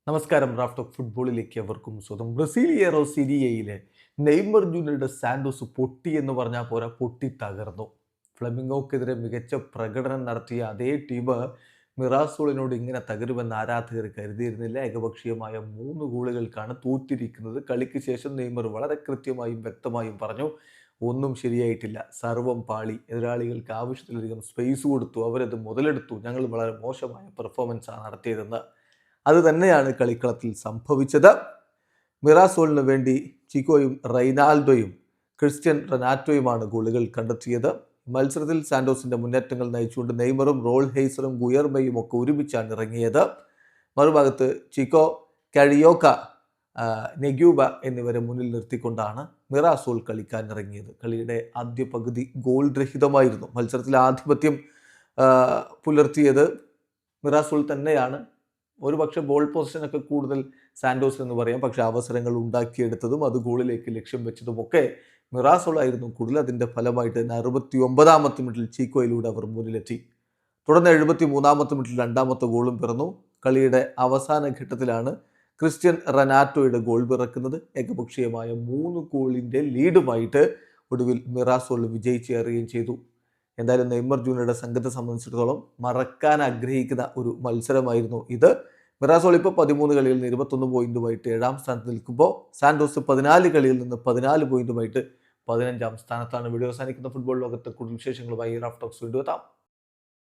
നമസ്കാരം. Raf talk ഫുട്ബോളിലേക്ക് അവർക്കും സ്വന്തം. ബ്രസീലിയേറോ സിരിയയിലെ നെയ്മർ ജൂനിയറുടെ സാന്റോസ് പൊട്ടി എന്ന് പറഞ്ഞാൽ പോരാ, പൊട്ടി തകർന്നു. ഫ്ലമിംഗോക്കെതിരെ മികച്ച പ്രകടനം നടത്തിയ അതേ ടീം മിറാസോളിനോട് ഇങ്ങനെ തകരുമെന്ന് ആരാധകർ കരുതിയിരുന്നില്ല. ഏകപക്ഷീയമായ 3 ഗോളുകൾക്കാണ് തോറ്റിരിക്കുന്നത്. കളിക്ക് ശേഷം നെയ്മർ വളരെ കൃത്യമായും വ്യക്തമായും പറഞ്ഞു, ഒന്നും ശരിയായിട്ടില്ല, സർവം പാളി, എതിരാളികൾക്ക് ആവശ്യത്തിലധികം സ്പേസ് കൊടുത്തു, അവരത് മുതലെടുത്തു, ഞങ്ങൾ വളരെ മോശമായ പെർഫോമൻസാണ് നടത്തിയതെന്ന്. അത് തന്നെയാണ് കളിക്കളത്തിൽ സംഭവിച്ചത്. മിറാസോളിന് വേണ്ടി ചിക്കോയും റൈനാൽഡോയും ക്രിസ്ത്യൻ റൊനാറ്റോയുമാണ് ഗോളുകൾ കണ്ടെത്തിയത്. മത്സരത്തിൽ സാന്റോസിന്റെ മുന്നേറ്റങ്ങൾ നയിച്ചുകൊണ്ട് നെയ്മറും റോൾ ഹെയ്സറും ഗുയർമയും ഒക്കെ ഒരുമിച്ചാണ് ഇറങ്ങിയത്. മറുഭാഗത്ത് ചിക്കോ, കഴിയോക്ക, നെഗ്യൂബ എന്നിവരെ മുന്നിൽ നിർത്തിക്കൊണ്ടാണ് മിറാസോൾ കളിക്കാൻ ഇറങ്ങിയത്. കളിയുടെ ആദ്യ പകുതി ഗോൾ രഹിതമായിരുന്നു. മത്സരത്തിൽ ആധിപത്യം പുലർത്തിയത് മിറാസോൾ തന്നെയാണ്. ഒരുപക്ഷെ ബോൾ പൊസിഷനൊക്കെ കൂടുതൽ സാന്റോസ് എന്ന് പറയാം. പക്ഷേ അവസരങ്ങൾ ഉണ്ടാക്കിയെടുത്തതും അത് ഗോളിലേക്ക് ലക്ഷ്യം വെച്ചതുമൊക്കെ മിറാസോൾ ആയിരുന്നു കൂടുതൽ. അതിൻ്റെ ഫലമായിട്ട് തന്നെ 69-ാമത്തെ മിനിറ്റിൽ ചീക്കോയിലൂടെ അവർ മുന്നിലെത്തി. തുടർന്ന് 73-ാമത്തെ മിനിറ്റിൽ രണ്ടാമത്തെ ഗോളും പിറന്നു. കളിയുടെ അവസാന ഘട്ടത്തിലാണ് ക്രിസ്ത്യൻ റൊനാറ്റോയുടെ ഗോൾ പിറക്കുന്നത്. ഏകപക്ഷീയമായ 3 ഗോളിൻ്റെ ലീഡുമായിട്ട് ഒടുവിൽ മിറാസോൾ വിജയിച്ചേറുകയും ചെയ്തു. എന്തായാലും നെയ്മർ ജൂനിയറുടെ സംഘത്തെ സംബന്ധിച്ചിടത്തോളം മറക്കാൻ ആഗ്രഹിക്കുന്ന ഒരു മത്സരമായിരുന്നു ഇത്. മിറാസോൾ ഇപ്പോൾ 13 കളിയിൽ നിന്ന് 21 പോയിന്റുമായിട്ട് 7-ാം സ്ഥാനത്ത് നിൽക്കുമ്പോൾ സാന്റോസ് 14 കളിയിൽ നിന്ന് 14 പോയിന്റുമായിട്ട് 15-ാം സ്ഥാനത്താണ്. വീഡിയോ അവസാനിക്കുന്ന ഫുട്ബോൾ ലോകത്തെ കൂടുതൽ വിശേഷങ്ങളുമായി റാഫ് ടോക്സ് വീണ്ടും എത്താം.